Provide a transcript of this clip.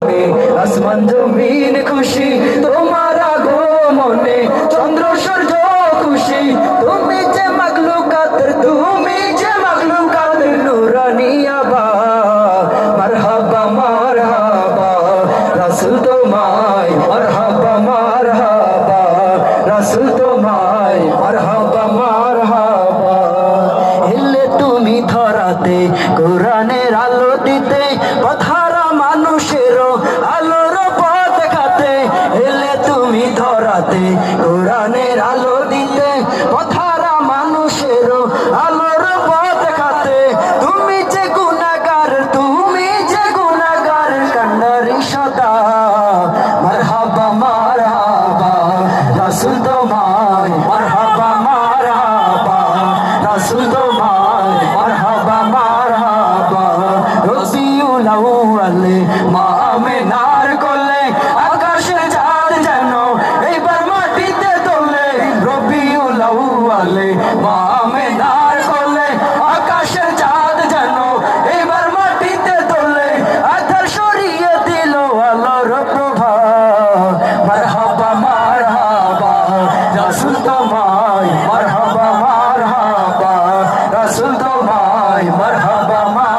আসমান জমিন খুশি তোমার আগমনে, চন্দ্র সূর্য খুশি তুমি যে মাগলুকাতের, তুমি যে মাগলুকাতের নুরানি আবা। মারহাবা মারহাবা রাসূল তোমায়, মারহাবা মারহাবা রাসূল তোমায়, মারহাবা মারহাবা। এলে তুমি ধরাতে কোরআনের আলো দিতে, পথহারা মানুষেরও আলোর পথ দেখাতে। এলে তুমি ধরাতে কোরআনের আলো দিতে, পথহারা মানুষেরও আলোর পথ দেখাতে। তুমি যে গুনাহগার, তুমি যে গুনাহগার কান্ডারি সদা। মারহাবা মারহাবা রাসূল তোমায়, মারহাবা মারহাবা রাসূল তোমায়, মারহাবা মারহাবা। রবিউল আউয়ালে মা আমেনার কোলে আকাশের চাঁদ যেন এইবার মাটিতে তোলে। রবিউল আউয়ালে মা আমেনার কোলে আকাশের চাঁদ যেন এইবার মাটিতে তোলে। আধার সরিয়ে দিল আলোর প্রভা। মারহাবা মারহাবা রাসূল তোমায়, মারহাবা মারহাবা রাসূল তোমায়, মারহাবা।